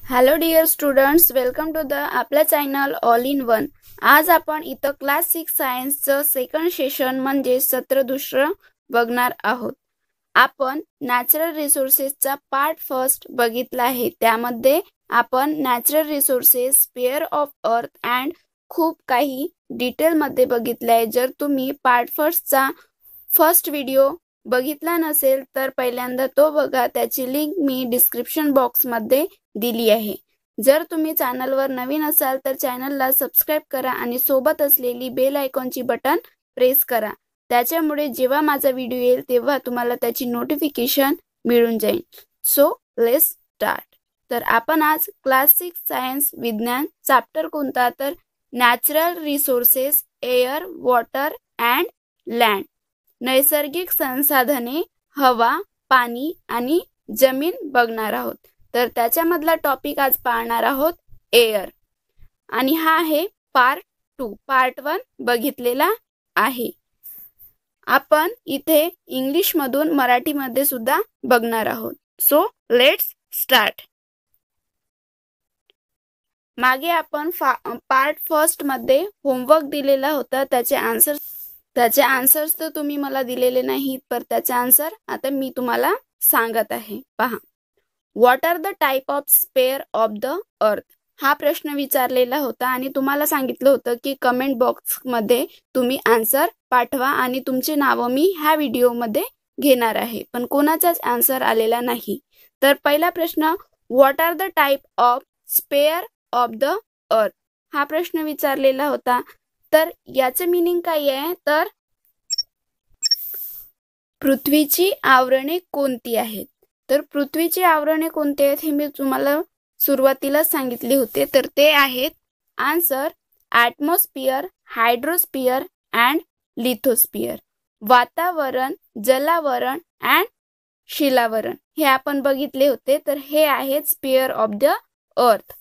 Hello dear students, welcome to the आपल्या channel all in one. आज आपण इथं क्लास 6 सायन्सचं सेकंड सेशन म्हणजे सत्र दुसरं बघणार आहोत. आपण नॅचरल रिसोर्सेसचा पार्ट फर्स्ट बघितला आहे. त्यामध्ये आपण natural resources, spare of earth and खूप काही डिटेलमध्ये बघितलं आहे. जर तुम्ही पार्ट फर्स्टचा फर्स्ट व्हिडिओ बघितला नसेल तर पहिल्यांदा तो बघा. त्याची लिंक मी डिस्क्रिप्शन बॉक्समध्ये दिली आहे. जर तुम्ही चॅनलवर नवीन असाल तर चॅनलला सबस्क्राइब करा आणि सोबत असलेली बेल आयकॉनची बटन प्रेस करा. त्याच्यामुळे जेव्हा माझा व्हिडिओ येईल तेव्हा तुम्हाला त्याची नोटिफिकेशन मिळून जाईल. So let's start. तर आपण आज क्लास 6 सायन्स विज्ञान चॅप्टर कोणता तर natural resources, air, water and land, नैसर्गिक संसाधने, हवा, पाणी आणि जमीन बघणार आहोत. तर त्याच्यामधला टॉपिक आज पाहणार आहोत एअर, आणि हा आहे पार्ट 2. पार्ट 1 बघितलेला आहे. आपण इथे इंग्लिश मधून मराठीमध्ये सुद्धा बघणार आहोत. So let's start. मागे आपण पार्ट फर्स्ट मध्ये होमवर्क दिलेला होता. त्याचे आन्सर्स तर तुम्ही मला दिलेले नाहीत, पर त्याचे आन्सर आता मी तुम्हाला सांगत आहे. पहा, what are the type of sphere of the earth, हा प्रश्न विचारलेला होता आणि तुम्हाला सांगितलं होतं की कमेंट बॉक्समध्ये तुम्ही आन्सर पाठवा आणि तुमचे नाव मी ह्या व्हिडिओमध्ये घेणार आहे. पण कोणाचाच आन्सर आलेला नाही. तर पहिला प्रश्न, what are the type of sphere of the earth, हा प्रश्न विचारलेला होता. तर याचं मीनिंग काय आहे तर पृथ्वीची आवरणे कोणती आहेत. तर पृथ्वीची आवरणे कोणती आहेत हे मी तुम्हाला सुरुवातीला सांगितले होते. तर ते आहेत आन्सर ॲटमॉस्फिअर, हायड्रोस्फिअर अँड लिथोस्फिअर. वातावरण, जलावरण अँड शिलावरण हे आपण बघितले होते. तर हे आहेत स्पेअर ऑफ द अर्थ.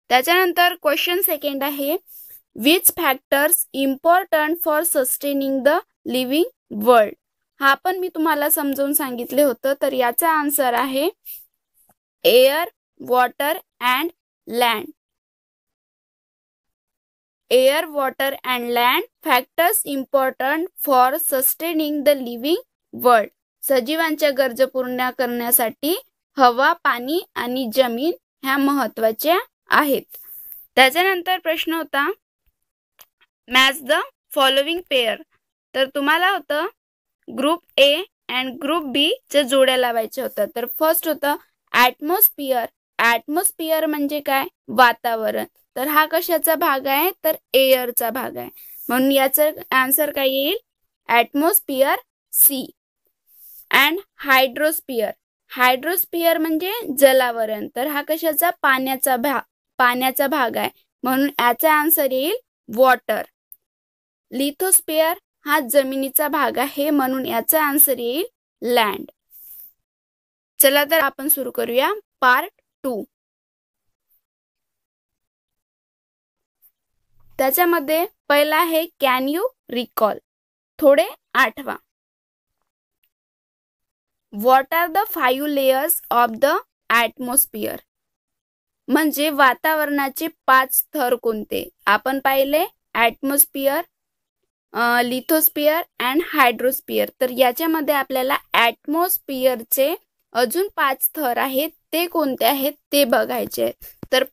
त्याच्यानंतर क्वेश्चन सेकंड आहे, which factors important for sustaining the living world, हा पण मी तुम्हाला समजावून सांगितले होतं. तर याचा आन्सर आहे air, water and land. Air, water and land factors important for sustaining the living world. सजीवांच्या गरजा पूर्ण करण्यासाठी हवा, पाणी आणि जमीन ह्या महत्वाच्या आहेत. त्याच्यानंतर प्रश्न होता, मॅच द फॉलोविंग पेअर. तर तुम्हाला होतं ग्रुप ए अँड ग्रुप बी च्या जोड्या लावायच्या होत्या. तर फर्स्ट होतं ॲटमॉस्फिअर. ॲटमॉस्फिअर म्हणजे काय, वातावरण. तर हा कशाचा भाग आहे तर एअरचा भाग आहे. म्हणून याचं आन्सर काय येईल, ॲटमॉस्फिअर सी. अँड हायड्रोस्फिअर, हायड्रोस्फिअर म्हणजे जलावरण. तर हा कशाचा, पाण्याचा भाग आहे. म्हणून याचा आन्सर येईल वॉटर. लिथोस्फिअर हा जमिनीचा भाग आहे. म्हणून याचा आन्सर येईल लँड. चला तर आपण सुरू करूया पार्ट 2. त्याच्यामध्ये पहिला आहे कॅन यू रिकॉल, थोडे आठवा. What are the 5 layers of the atmosphere, म्हणजे वातावरणाचे 5 थर कोणते. आपण पाहिले ॲटमॉस्फिअर, लिथोस्फिअर अँड हायड्रोस्फिअर. तर याच्यामध्ये आपल्याला ॲटमॉस्फिअरचे अजून 5 थर आहेत, ते कोणते आहेत ते बघायचे आहेत. तर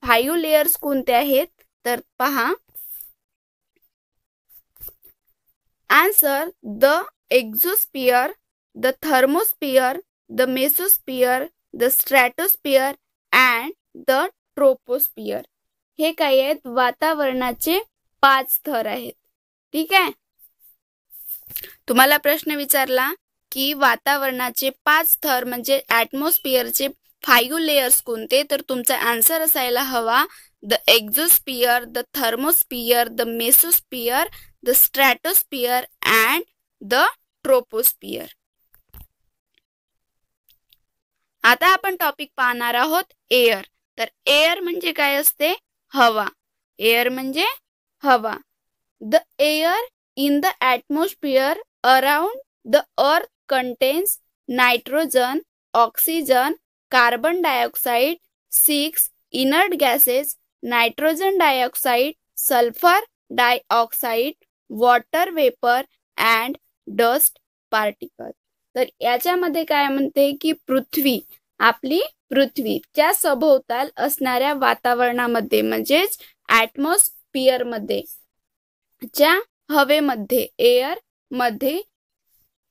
5 लेयर्स कोणते आहेत तर पहा, answer the exosphere, the thermosphere, the mesosphere, the stratosphere and the troposphere. हे काय आहेत, वातावरणाचे 5 थर आहेत. ठीक आहे. तुम्हाला प्रश्न विचारला की वातावरणाचे 5 थर म्हणजे ॲटमॉस्फिअरचे 5 लेयर्स कोणते, तर तुमचा आन्सर असायला हवा the exosphere, the thermosphere, the mesosphere, the stratosphere and the troposphere. आता आपण टॉपिक पाहणार आहोत एअर. तर एअर म्हणजे काय असते, हवा. एअर म्हणजे हवा. The air in the atmosphere around the earth contains nitrogen, oxygen, carbon dioxide, 6 inert gases nitrogen dioxide, sulphur dioxide, water vapour and dust particle. तर याच्यामध्ये काय म्हणते की पृथ्वी, आपली पृथ्वीच्या सभोवताल असणाऱ्या वातावरणामध्ये म्हणजेच ॲटमॉस्फिअर मध्ये, च्या हवेमध्ये, एअर मध्ये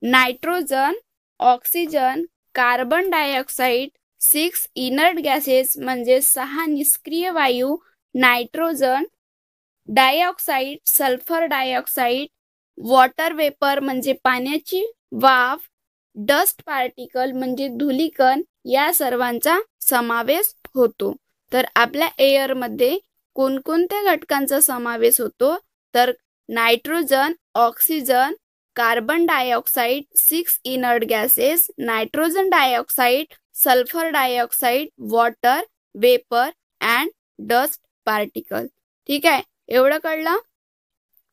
nitrogen, oxygen, carbon dioxide, 6 inert gases म्हणजे 6 निष्क्रिय वायू, nitrogen dioxide, sulphur dioxide, water vapour म्हणजे पाण्याची वाफ, डस्ट पार्टिकल म्हणजे धूलिकण, या सर्वांचा समावेश होतो. तर आपल्या एअरमध्ये कोणकोणत्या घटकांचा समावेश होतो तर nitrogen, oxygen, carbon dioxide, 6 inert gases, nitrogen dioxide, sulphur dioxide, water vapour and dust particle. ठीक आहे, एवढं कळलं.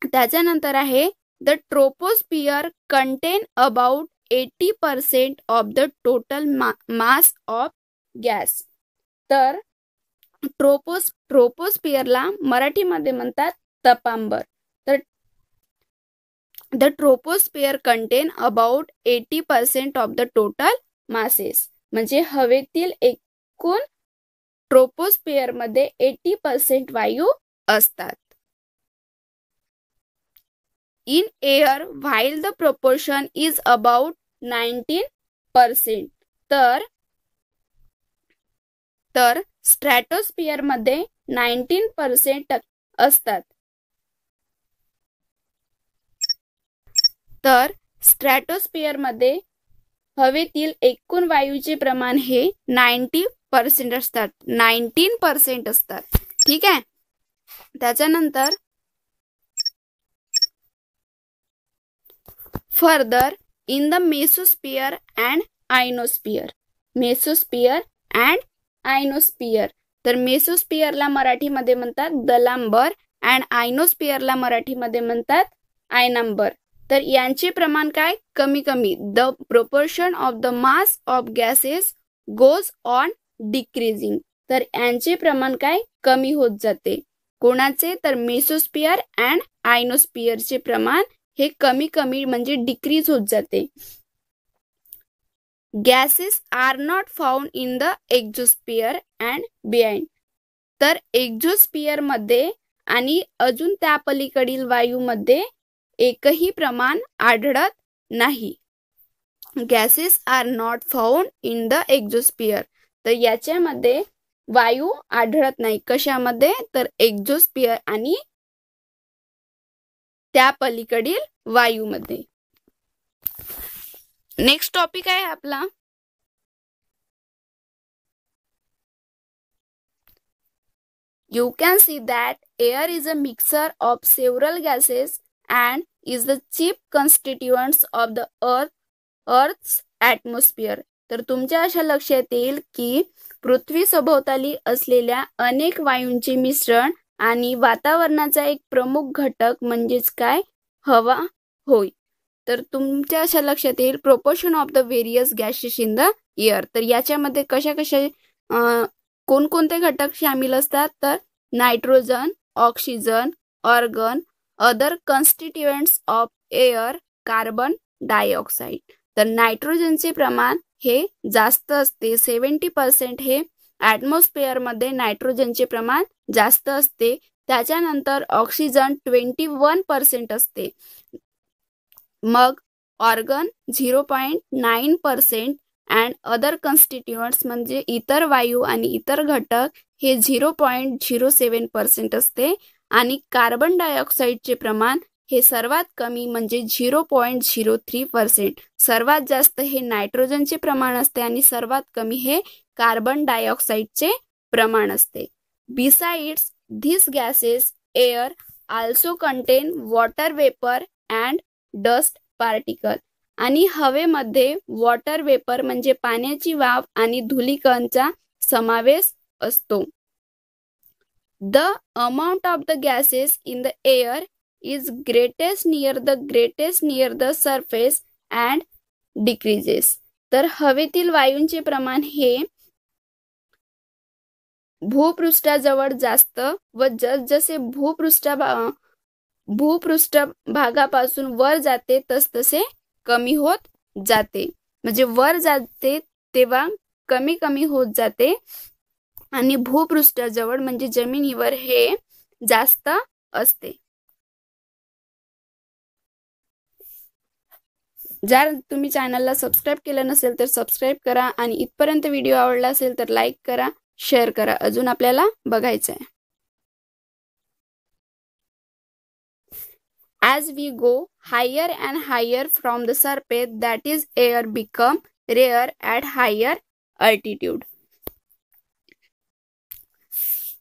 त्याच्यानंतर आहे the troposphere content about 80% of the total mass of gas. तर ट्रोपोस्फियरला मराठीमध्ये म्हणतात तपांबर. तर the troposphere content about 80% of the total masses म्हणजे हवेतील एकूण ट्रोपोस्फियर मध्ये 80% वायू असतात. In air while the proportion is about 19%. तर स्ट्रॅटोस्फिअर मध्ये 19% असतात. तर स्ट्रॅटोस्फिअर मध्ये हवेतील एकूण वायूचे प्रमाण हे 90% असतात, 19% असतात. ठीक आहे. त्याच्यानंतर further in the mesosphere and ionosphere. Mesosphere and ionosphere. तर मेसोस्फियरला मराठीमध्ये म्हणतात दलांबर अँड आयनोस्फियरला मराठीमध्ये म्हणतात आयनांबर. तर यांचे प्रमाण काय कमी कमी. The proportion of the mass of gases goes on decreasing. तर यांचे प्रमाण काय कमी होत जाते. कोणाचे तर मेसोस्फियर अँड आयनोस्फियरचे प्रमाण हे कमी कमी म्हणजे डिक्रीज होत जाते. Gases are not found in the exosphere and behind. तर एक्झोस्फियर मध्ये आणि अजून त्या पलीकडील वायूमध्ये एकही प्रमाण आढळत नाही. Gases are not found in the exosphere. तर याच्यामध्ये वायू आढळत नाही. कशामध्ये तर एक्झोस्फियर आणि त्या पलीकडील वायूमध्ये. नेक्स्ट टॉपिक आहे आपला You can see that air is a mixture of several gases and is the chief constituents of the Earth's atmosphere. तर तुमच्या अशा लक्षात येईल की पृथ्वी सभोवताली असलेल्या अनेक वायूंचे मिश्रण आणि वातावरणाचा एक प्रमुख घटक म्हणजेच काय हवा होय. तर तुमच्या अशा लक्षात येईल proportion of the various gases in the air. तर याच्यामध्ये कशा कशा कोणकोणते घटक सामील असतात तर nitrogen, oxygen, organ, other constituents of air, carbon dioxide. तर नायट्रोजनचे प्रमाण हे जास्त असते. 70% हे ॲटमॉस्फिअर मध्ये नायट्रोजनचे प्रमाण जास्त असते. त्याच्यानंतर ऑक्सिजन 21% असते. मग ऑर्गन 0.9% अँड अदर कॉन्स्टिट्युएंट्स म्हणजे इतर वायू आणि इतर घटक हे 0.07% असते. आणि कार्बन डायऑक्साईडचे प्रमाण हे सर्वात कमी म्हणजे 0.03%. सर्वात जास्त हे नायट्रोजनचे प्रमाण असते आणि सर्वात कमी हे कार्बन डायऑक्साईडचे प्रमाण असते. Besides this gases air also content water vapour and dust particle. आणि हवेमध्ये वॉटर वेपर म्हणजे पाण्याची वाफ आणि धूलिकणांचा समावेश असतो. The amount of the gases in the air is greatest near the surface and decreases. तर हवेतील वायूंचे प्रमाण हे भूपृष्ठाजवळ जास्त व जसजसे भूपृष्ठभागापासून वर जाते तसतसे कमी होत जाते. म्हणजे वर जाते तेव्हा कमी कमी होत जाते आणि भूपृष्ठाजवळ म्हणजे जमिनीवर हे जास्त असते. जर तुम्ही चॅनलला सबस्क्राईब केलं नसेल तर सबस्क्राईब करा आणि इथपर्यंत व्हिडिओ आवडला असेल तर लाईक करा, शेअर करा. अजून आपल्याला बघायचं आहे. As we go higher and higher from the surface, that is air become rare at higher altitude.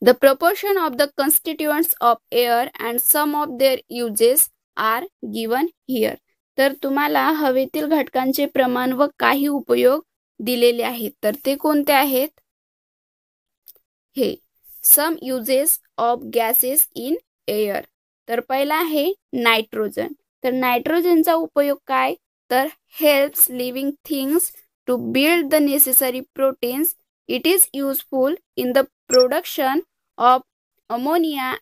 The proportion of the constituents of air and some of their uses are given here. तर तुम्हाला हवेतील घटकांचे प्रमाण व काही उपयोग दिलेले आहेत. तर ते कोणते आहेत? हे some uses of gases in air. तर पहिला आहे नायट्रोजन. तर नायट्रोजनचा उपयोग काय? तर helps living things to build the necessary proteins. It is useful in the production of ammonia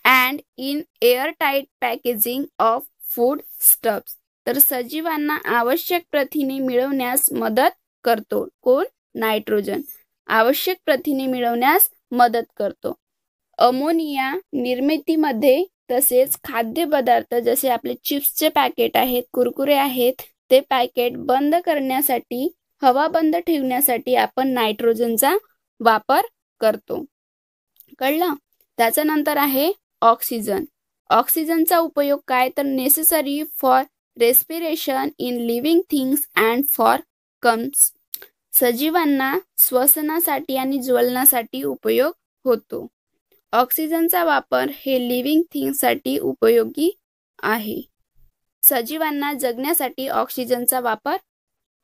and in airtight packaging of food stuffs. तर सजीवांना आवश्यक प्रथिने मिळवण्यास मदत करतो. कोण? नायट्रोजन. आवश्यक प्रथिने मिळवण्यास मदत करतो. अमोनिया निर्मितीमध्ये तसेच खाद्यपदार्थ जसे आपले चिप्सचे पॅकेट आहेत, कुरकुरे आहेत, ते पॅकेट बंद करण्यासाठी, हवा बंद ठेवण्यासाठी आपण नायट्रोजनचा वापर करतो. कळलं? त्याच्यानंतर आहे ऑक्सिजन. ऑक्सिजनचा उपयोग काय? तर necessary for respiration in living things and for comes. सजीवांना श्वसनासाठी आणि ज्वलनासाठी उपयोग होतो. ऑक्सिजनचा वापर हे लिव्हिंग थिंग्ससाठी उपयोगी आहे. सजीवांना जगण्यासाठी ऑक्सिजनचा वापर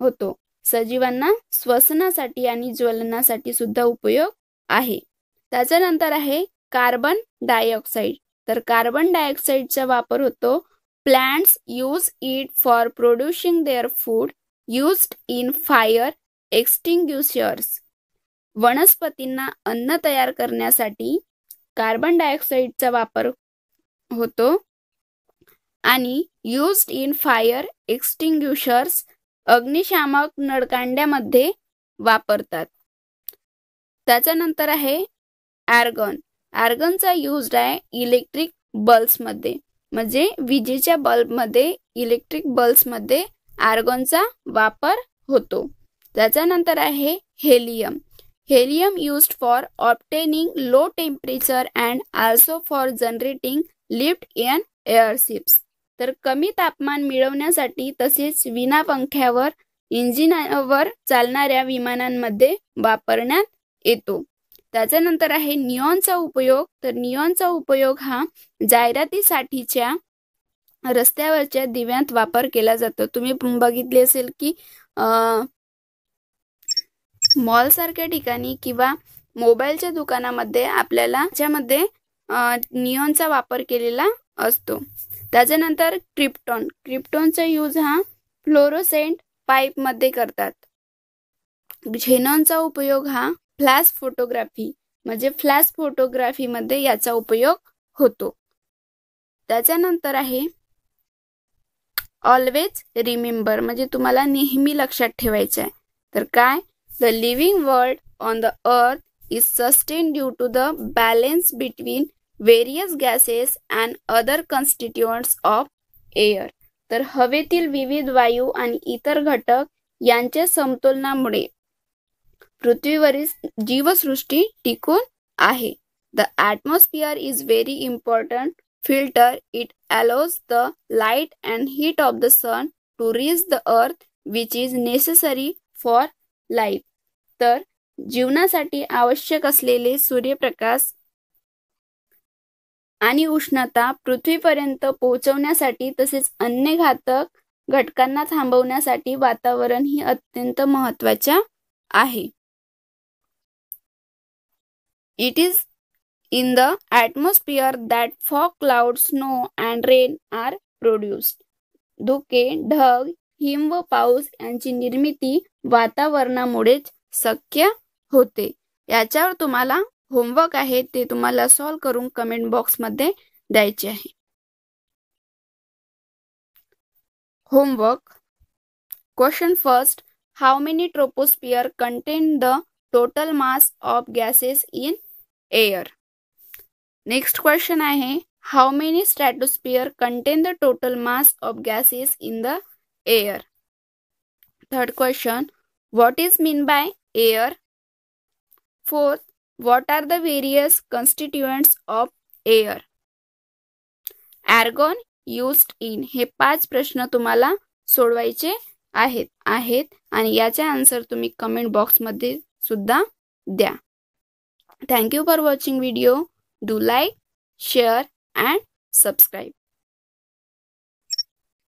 होतो. सजीवांना श्वसनासाठी आणि ज्वलनासाठी सुद्धा उपयोग आहे. त्याच्यानंतर आहे कार्बन डायऑक्साईड. तर कार्बन डायऑक्साईडचा वापर होतो. Plants use it for producing their food used in fire extinguishers. वनस्पतींना अन्न तयार करण्यासाठी कार्बन डायऑक्साईडचा वापर होतो आणि युज्ड इन फायर एक्सटिंग्विशर्स अग्निशामक नळकांड्यामध्ये वापरतात. त्याच्यानंतर आहे आर्गॉन. आर्गॉनचा यूज आहे इलेक्ट्रिक बल्ब्समध्ये. म्हणजे विजेच्या बल्बमध्ये, इलेक्ट्रिक बल्ब्समध्ये आर्गॉनचा वापर होतो. त्याच्यानंतर आहे helium. Helium used for obtaining low temperature and also for generating lift in airships. तर कमी तापमान मिळवण्यासाठी तसेच विना पंख्यावर इंजिनावर चालणाऱ्या विमानांमध्ये वापरण्यात येतो. त्याच्यानंतर आहे निऑनचा उपयोग. तर निऑनचा उपयोग हा जाहिरातीसाठीच्या रस्त्यावरच्या दिव्यांत वापर केला जातो. तुम्ही बघितले असेल की मॉल सारख्या ठिकाणी किंवा मोबाईलच्या दुकानामध्ये आपल्याला त्याच्यामध्ये निऑनचा वापर केलेला असतो. त्याच्यानंतर क्रिप्टॉन. क्रिप्टॉनचा यूज हा फ्लोरोसेंट पाईप मध्ये करतात. झेनॉनचा उपयोग हा फ्लॅश फोटोग्राफी म्हणजे फ्लॅश फोटोग्राफी मध्ये याचा उपयोग होतो. त्याच्यानंतर आहे ऑलवेज रिमेंबर म्हणजे तुम्हाला नेहमी लक्षात ठेवायचं आहे. तर काय? The living world on the earth is sustained due to the balance between various gases and other constituents of air. तर हवेतील विविध वायू आणि इतर घटक यांच्या समतोलनामुळे पृथ्वीवरील जीवसृष्टी टिकून आहे. The atmosphere is very important filter. It allows the light and heat of the sun to reach the earth which is necessary for life. तर जीवनासाठी आवश्यक असलेले सूर्यप्रकाश आणि उष्णता पृथ्वीपर्यंत पोहोचवण्यासाठी तसेच अन्य घातक घटकांना थांबवण्यासाठी वातावरण ही अत्यंत महत्त्वाचे आहे. It is in the atmosphere that fog, cloud, snow and rain are produced. धुके, ढग, हिम व पाऊस यांची निर्मिती वातावरणामुळेच शक्य होते. याच्यावर तुम्हाला होमवर्क आहे ते तुम्हाला सॉल्व करून कमेंट बॉक्समध्ये द्यायचे आहे. Homework. Question first. How many troposphere contain the total mass of gases in air. Next question आहे how many stratosphere contain the total mass of gases in the air. Third question. What is mean by air. Fourth. What are the various constituents of air. Argon used in. हे 5 प्रश्न तुम्हाला सोडवायचे आहेत आणि याचे answer तुम्ही comment बॉक्समध्ये सुद्धा द्या. Thank you for watching video. Do like, share and subscribe.